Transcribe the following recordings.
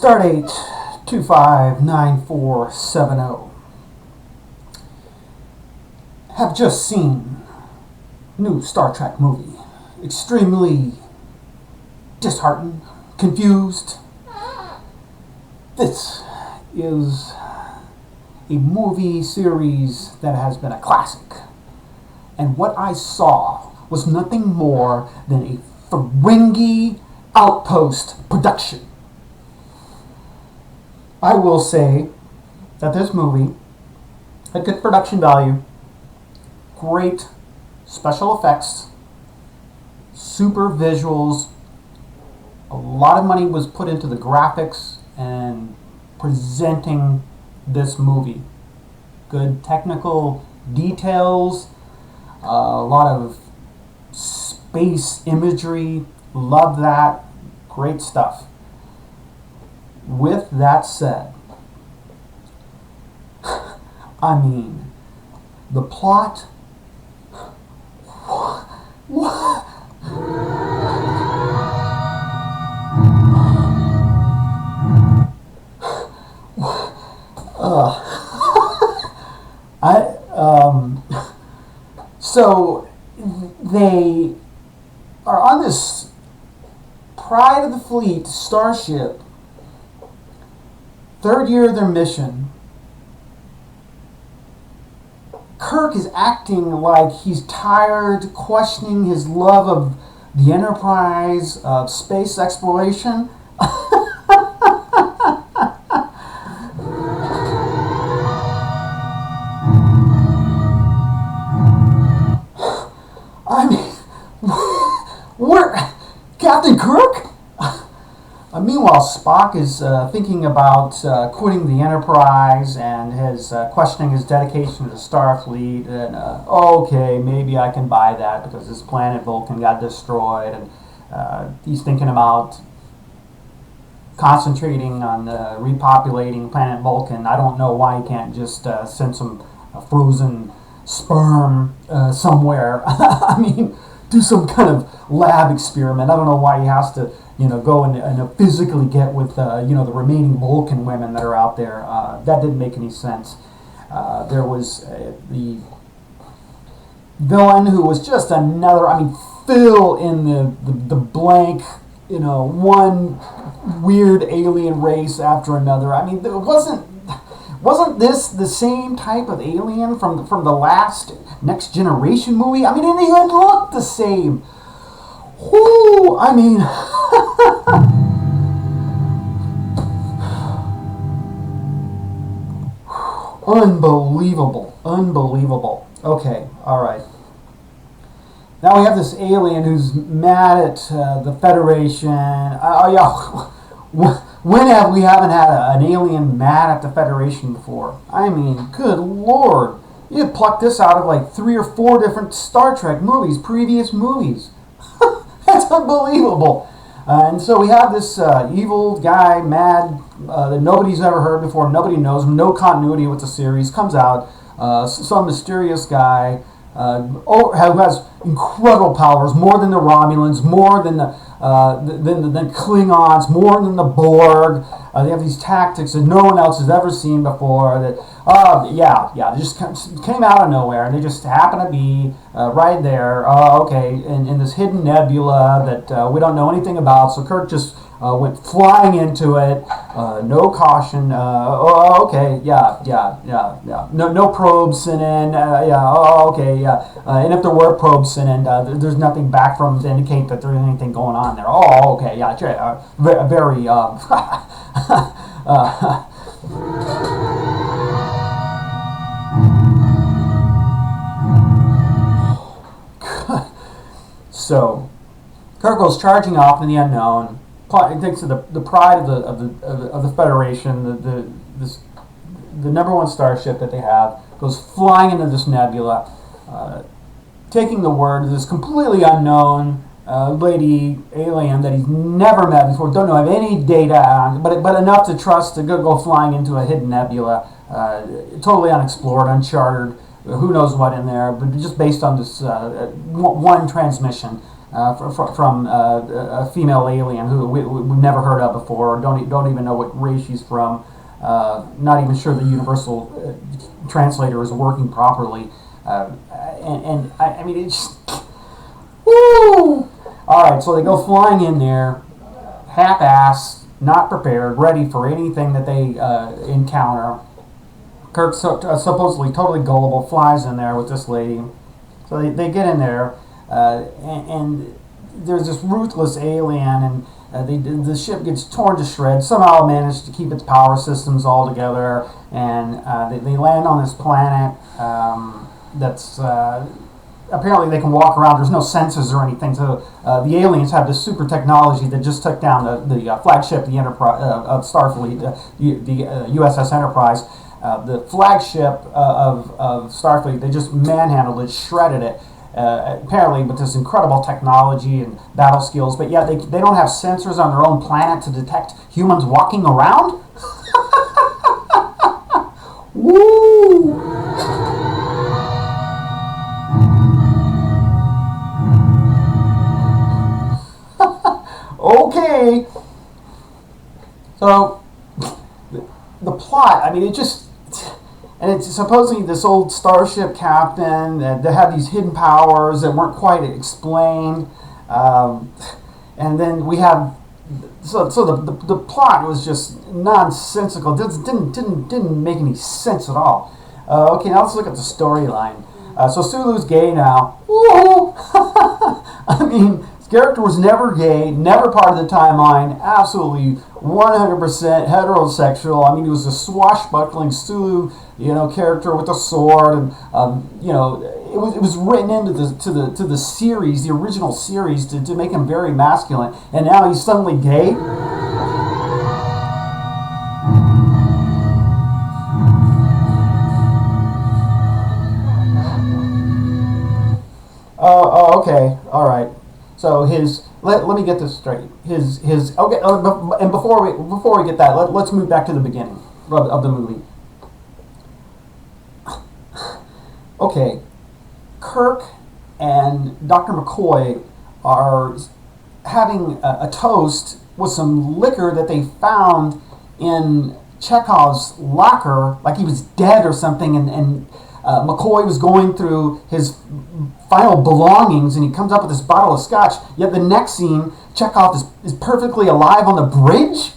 Stardate 259470. Have just seen new Star Trek movie. Extremely disheartened, confused. This is a movie series that has been a classic. And what I saw was nothing more than a Ferengi outpost production. I will say that this movie had good production value, great special effects, super visuals. A lot of money was put into the graphics and presenting this movie. Good technical details, a lot of space imagery, love that, great stuff. With that said, I mean, the plot, what? So they are on this Pride of the Fleet starship, third year of their mission. Kirk is acting like he's tired, questioning his love of the Enterprise, of space exploration. I mean, where, Captain Kirk? Meanwhile, Spock is thinking about quitting the Enterprise and his questioning his dedication to the Starfleet. And okay, maybe I can buy that because this planet Vulcan got destroyed, and he's thinking about concentrating on repopulating planet Vulcan. I don't know why he can't just send some frozen sperm somewhere. I mean, do some kind of lab experiment. I don't know why he has to, go and physically get with, the remaining Vulcan women that are out there. That didn't make any sense. There was the villain who was just another, fill in the blank, one weird alien race after another. There wasn't this the same type of alien from the last Next Generation movie? It even looked the same. Whoo! Unbelievable. Okay, all right. Now we have this alien who's mad at the Federation. When have we haven't had an alien mad at the Federation before? Good Lord. You plucked this out of like 3 or 4 different Star Trek movies, previous movies. That's unbelievable. And so we have this evil guy, mad, that nobody's ever heard before, nobody knows him, no continuity with the series, comes out, some mysterious guy who has incredible powers, more than the Romulans, more than the Klingons, more than the Borg. They have these tactics that no one else has ever seen before. That they just came out of nowhere, and they just happen to be right there. In this hidden nebula that we don't know anything about. So Kirk just went flying into it, no caution. No probes sent in. And if there were probes sent in, there's nothing back from to indicate that there's anything going on there. Very. So, Kirk goes charging off in the unknown. He thinks of the pride of the Federation, the number one starship that they have, goes flying into this nebula, taking the word of this completely unknown lady alien that he's never met before, don't know have any data on, but enough to trust to go flying into a hidden nebula, totally unexplored, uncharted, who knows what in there, but just based on this one transmission. from a female alien who we've never heard of before. Don't even know what race she's from. Not even sure the universal translator is working properly. I mean, it's just, woo! All right, so they go flying in there, half-assed, not prepared, ready for anything that they encounter. Kirk's supposedly totally gullible, flies in there with this lady. So they get in there, and there's this ruthless alien, and the ship gets torn to shreds. Somehow manage to keep its power systems all together, and they land on this planet that's apparently they can walk around. There's no sensors or anything, so the aliens have this super technology that just took down the flagship, the Enterprise of Starfleet, the USS Enterprise. The flagship of Starfleet, they just manhandled it, shredded it, apparently with this incredible technology and battle skills, but yeah, they don't have sensors on their own planet to detect humans walking around? Woo! Okay. So, the plot, I mean, it just... And it's supposedly this old starship captain that had these hidden powers that weren't quite explained. And then we have... So the plot was just nonsensical. Didn't make any sense at all. Okay, now let's look at the storyline. So Sulu's gay now. Woo! I mean... His character was never gay, never part of the timeline, absolutely 100% heterosexual. I mean, he was a swashbuckling Sulu, character with a sword, and it was written into the series, the original series, to make him very masculine, and now he's suddenly gay. Okay, all right. So let me get this straight. Okay. And before we get that, let's move back to the beginning of the movie. Okay, Kirk and Dr. McCoy are having a toast with some liquor that they found in Chekhov's locker, like he was dead or something, and McCoy was going through his final belongings, and he comes up with this bottle of scotch. Yet the next scene, Chekhov is perfectly alive on the bridge?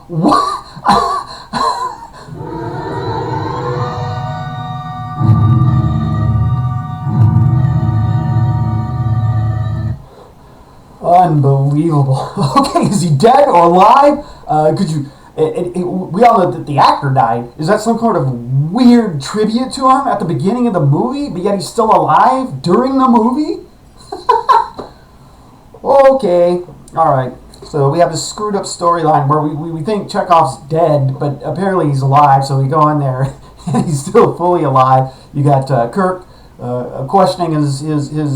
What? Unbelievable. Okay, is he dead or alive? Could you... we all know that the actor died. Is that some kind of weird tribute to him at the beginning of the movie, but yet he's still alive during the movie? Okay, alright. So we have this screwed up storyline where we think Chekhov's dead, but apparently he's alive, so we go in there and he's still fully alive. You got Kirk questioning his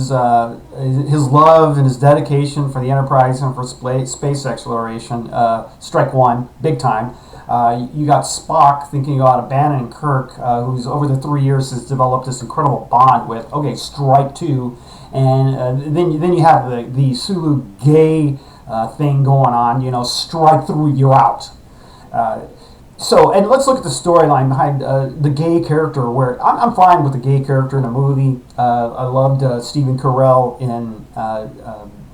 love and his dedication for the Enterprise and for space exploration. Strike one, big time. You got Spock thinking about abandoning Kirk, who's over the 3 years has developed this incredible bond with. Okay, strike two, and then you have the Sulu gay thing going on. Strike three, you're out. And let's look at the storyline behind the gay character. Where I'm fine with the gay character in the movie. I loved Stephen Carell in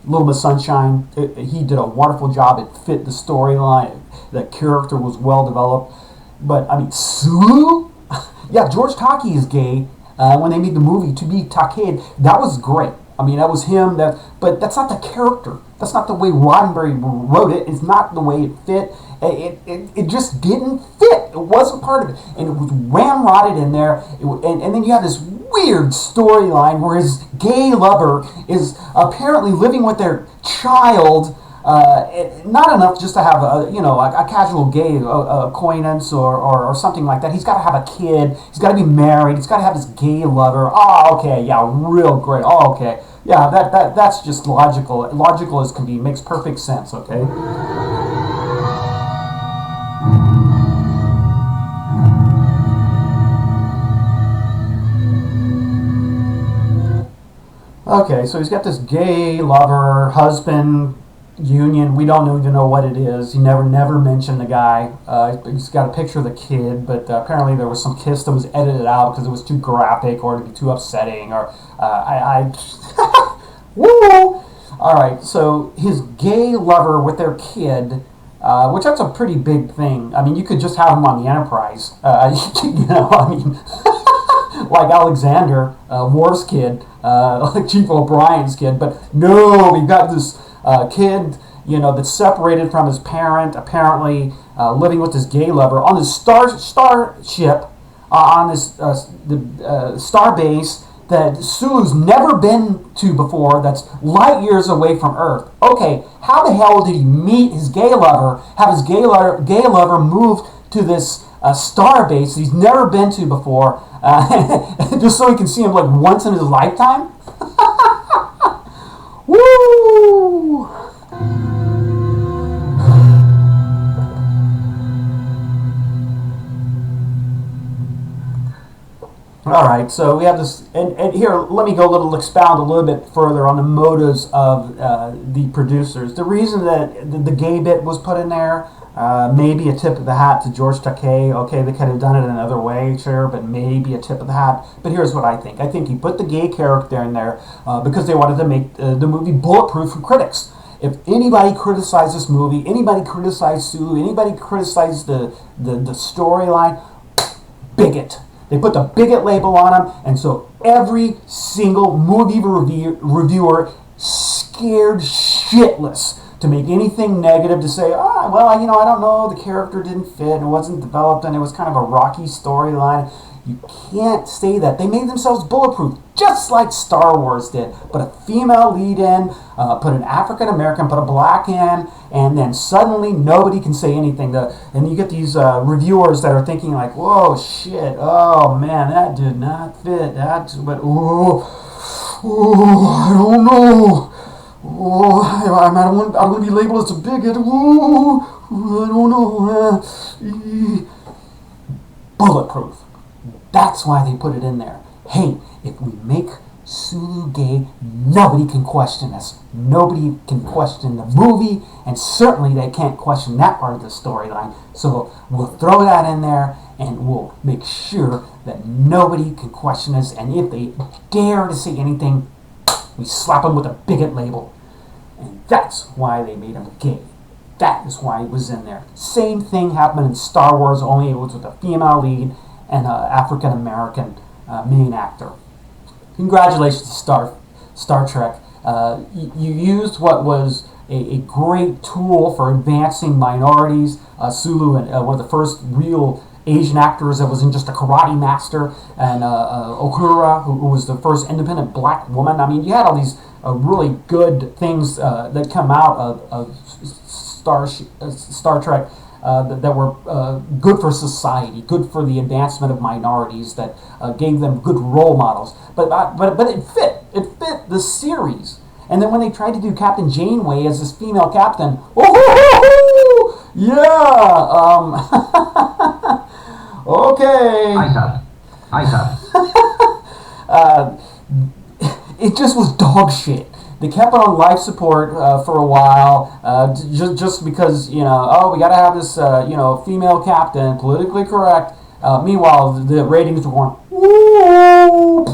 Little Miss Sunshine. He did a wonderful job. It fit the storyline. The character was well developed. But I mean, Sulu? Yeah, George Takei is gay. When they made the movie To Be Taked, that was great. I mean, that was him. But that's not the character. That's not the way Roddenberry wrote it. It's not the way it fit. It just didn't fit. It wasn't part of it. And it was ramrodded in there. And then you have this weird storyline where his gay lover is apparently living with their child. Not enough just to have a casual gay acquaintance or something like that. He's got to have a kid. He's got to be married. He's got to have his gay lover. Oh, okay, yeah, real great. Oh, okay, yeah, that's just logical. Logical as can be. Makes perfect sense. Okay. Okay, so he's got this gay lover, husband, union. We don't even know what it is. He never mentioned the guy. He's got a picture of the kid, but apparently there was some kiss that was edited out because it was too graphic or to be too upsetting. Or woo! All right, so his gay lover with their kid, which that's a pretty big thing. I mean, you could just have him on the Enterprise. I mean, like Alexander, Worf's kid, like Chief O'Brien's kid. But no, we've got this kid, that's separated from his parent, apparently living with his gay lover on his starship, on this star base that Sulu's never been to before, that's light years away from Earth. Okay, how the hell did he meet his gay lover, have his gay lover move to this star base that he's never been to before, just so he can see him like once in his lifetime? Woo! All right, so we have this, and here, let me expound a little bit further on the motives of the producers. The reason that the gay bit was put in there, maybe a tip of the hat to George Takei. Okay, they could have done it another way, sure, but maybe a tip of the hat. But here's what I think. I think he put the gay character in there because they wanted to make the movie bulletproof from critics. If anybody criticized this movie, anybody criticized Sulu, anybody criticized the storyline, bigot. They put the bigot label on them, and so every single movie reviewer scared shitless to make anything negative, to say, well, I don't know, the character didn't fit, it wasn't developed, and it was kind of a rocky storyline. You can't say that. They made themselves bulletproof, just like Star Wars did. Put a female lead in, put an African American, put a black in, and then suddenly nobody can say anything. And you get these reviewers that are thinking like, whoa, shit, oh man, that did not fit. I don't know. I don't want to be labeled as a bigot. I don't know. Bulletproof. That's why they put it in there. Hey, if we make Sulu gay, nobody can question us. Nobody can question the movie, and certainly they can't question that part of the storyline. So we'll throw that in there, and we'll make sure that nobody can question us. And if they dare to say anything, we slap them with a bigot label. And that's why they made him gay. That is why it was in there. Same thing happened in Star Wars, only it was with a female lead and an African American main actor. Congratulations to Star Trek. You used what was a great tool for advancing minorities. Sulu, one of the first real Asian actors that wasn't just a karate master, and Okura, who was the first independent black woman. I mean, you had all these really good things that come out of Star Trek that were good for society, good for the advancement of minorities, that gave them good role models. But it fit the series. And then when they tried to do Captain Janeway as this female captain, okay. I have. It just was dog shit. They kept it on life support for a while, just because, we got to have this, female captain, politically correct. Meanwhile, the ratings were going, woo!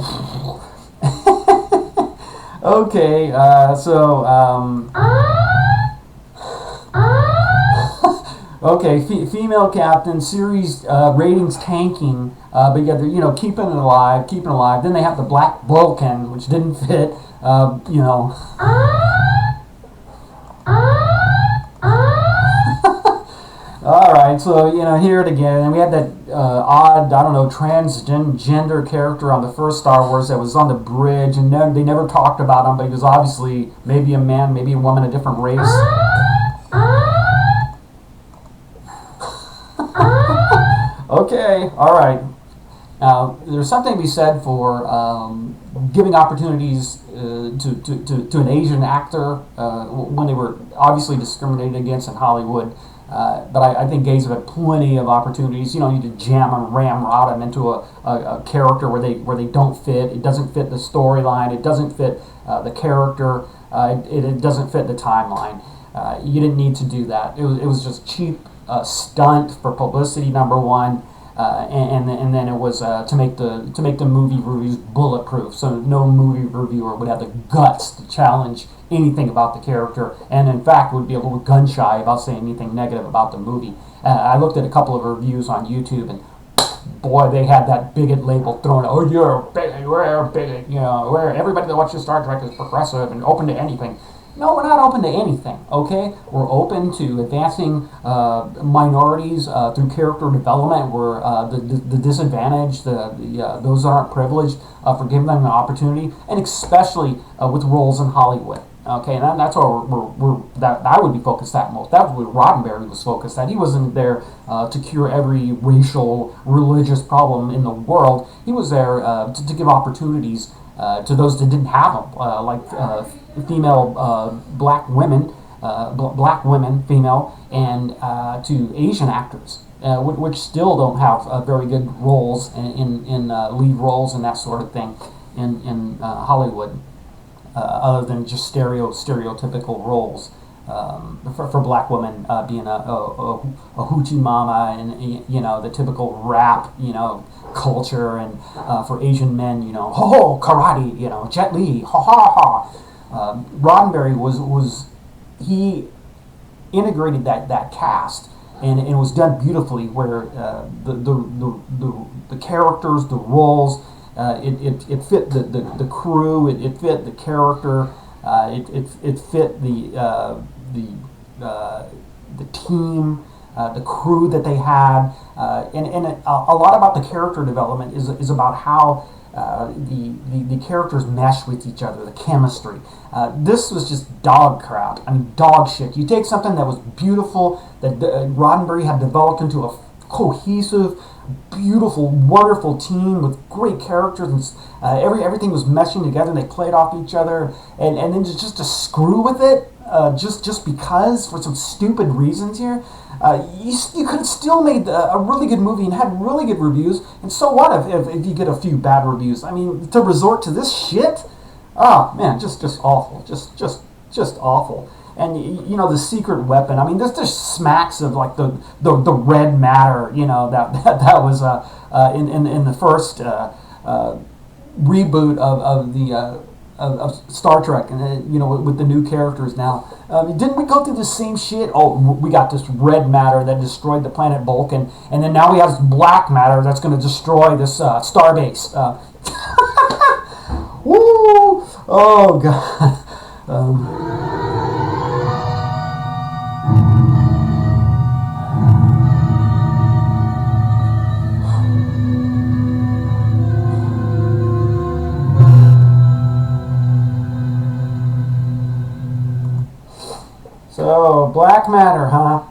Okay, female captain, series ratings tanking, but yeah, they're, keeping it alive. Then they have the Black Vulcan, which didn't fit. All right, so hear it again. And we had that odd, transgender character on the first Star Wars that was on the bridge, and they never talked about him, but he was obviously maybe a man, maybe a woman, a different race. Okay, all right. Now, there's something to be said for giving opportunities to an Asian actor when they were obviously discriminated against in Hollywood. But I think gays have had plenty of opportunities. You to jam and ramrod them into a character where they don't fit. It doesn't fit the storyline. It doesn't fit the character. It doesn't fit the timeline. You didn't need to do that. It was just cheap stunt for publicity, number one. And then it was to make the movie reviews bulletproof, so no movie reviewer would have the guts to challenge anything about the character, and in fact would be a little gun shy about saying anything negative about the movie. I looked at a couple of reviews on YouTube, and boy, they had that bigot label thrown. Oh, you're a bigot. We're a bigot. Where everybody that watches Star Trek is progressive and open to anything. No, we're not open to anything, okay? We're open to advancing minorities through character development. We're the disadvantaged, those that aren't privileged, for giving them an opportunity, and especially with roles in Hollywood. Okay, and that's where that I would be focused at most. That's where Roddenberry was focused at. He wasn't there to cure every racial, religious problem in the world. He was there to give opportunities to those that didn't have them, like female black women, female, and to Asian actors, which still don't have very good roles in lead roles and that sort of thing in Hollywood, other than just stereotypical roles. For black women being a hoochie mama, and the typical rap culture, and for Asian men, ho ho karate, Jet Li, ha ha ha. Roddenberry was he integrated that cast, and it was done beautifully, where the characters, the roles, it fit the crew, it fit the character, it fit the team, the crew that they had, and a lot about the character development is about how the characters mesh with each other, the chemistry. This was just dog crap. I mean, dog shit. You take something that was beautiful, that Roddenberry had developed into a cohesive, beautiful, wonderful team with great characters, and everything was meshing together, and they played off each other, and then just to screw with it, just because, for some stupid reasons here, you could have still made a really good movie and had really good reviews. And so what if you get a few bad reviews? I mean, to resort to this shit, oh man, just awful, just awful. And the secret weapon. I mean, this just smacks of like the red matter. That was in the first reboot of Star Trek, and with the new characters now. Didn't we go through the same shit? Oh, we got this red matter that destroyed the planet Vulcan, and then now we have this black matter that's going to destroy this starbase. Woo! Oh god. So, black matter, huh?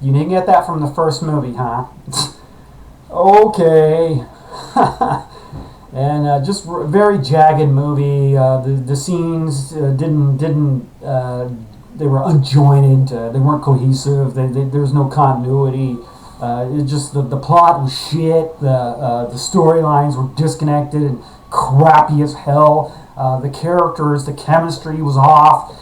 You didn't get that from the first movie, huh? Okay. And just very jagged movie. The scenes didn't they were unjointed. They weren't cohesive. There was no continuity. It just the plot was shit. The storylines were disconnected and crappy as hell. The characters, the chemistry was off.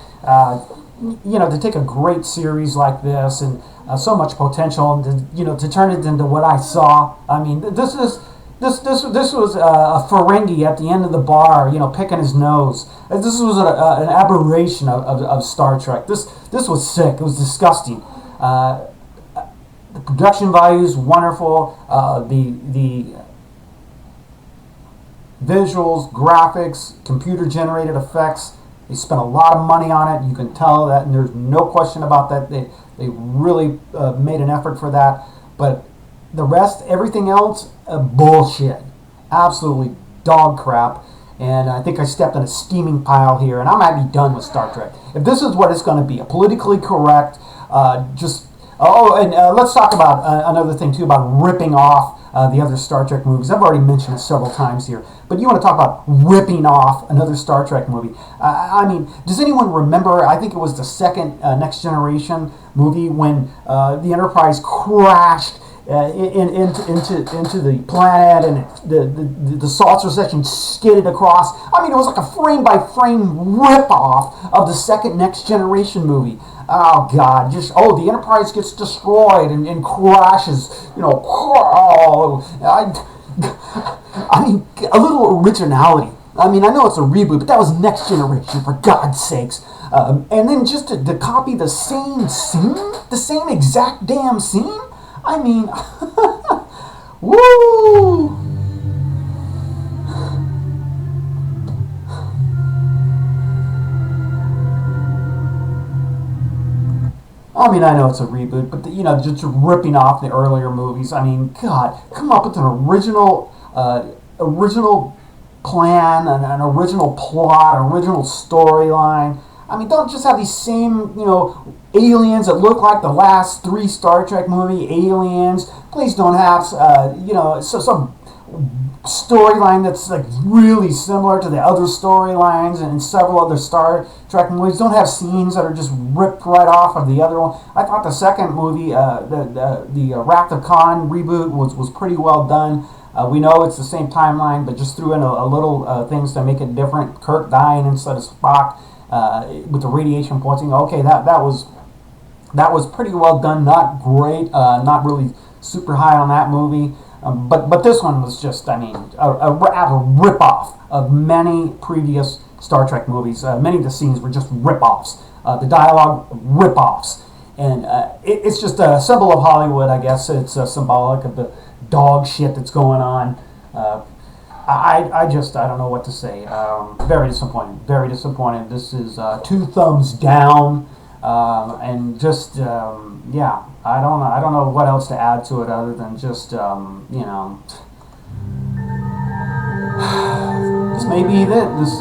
To take a great series like this, and so much potential, and to turn it into what I saw. I mean, this was a Ferengi at the end of the bar, picking his nose. This was an aberration of Star Trek. This was sick. It was disgusting. The production values wonderful. The visuals, graphics, computer generated effects. They spent a lot of money on it. You can tell that, and there's no question about that. They really made an effort for that. But the rest, everything else, bullshit. Absolutely dog crap. And I think I stepped in a steaming pile here, and I might be done with Star Trek. If this is what it's going to be, a politically correct, just Oh, and let's talk about another thing too about ripping off the other Star Trek movies. I've already mentioned it several times here, but you want to talk about ripping off another Star Trek movie? I mean, does anyone remember? I think it was the second Next Generation movie when the Enterprise crashed into the planet, and the saucer section skidded across. I mean, it was like a frame by frame rip off of the second Next Generation movie. Oh God! The Enterprise gets destroyed and crashes. You know, I mean, a little originality. I mean, I know it's a reboot, but that was Next Generation, for God's sakes. And then just to copy the same scene, the same exact damn scene. I mean, woo! I mean, I know it's a reboot, but just ripping off the earlier movies. I mean, God, come up with an original plan, an original plot, original storyline. I mean, don't just have these same, aliens that look like the last three Star Trek movie aliens. Please don't have, some storyline that's like really similar to the other storylines and several other Star Trek movies. Don't have scenes that are just ripped right off of the other one. I thought the second movie, the Wrath of Khan reboot was pretty well done. We know it's the same timeline, but just threw in a little things to make it different. Kirk dying instead of Spock with the radiation poisoning. Okay, that was pretty well done. Not great. Not really super high on that movie. But this one was just, I mean, a rip-off of many previous Star Trek movies. Many of the scenes were just rip-offs. The dialogue, rip-offs. And it's just a symbol of Hollywood, I guess. It's symbolic of the dog shit that's going on. I don't know what to say. Very disappointed. Very disappointed. This is 2 thumbs down. And just, yeah. I don't know what else to add to it other than just, this may be it. This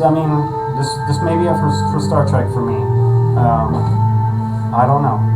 may be it for Star Trek for me. I don't know.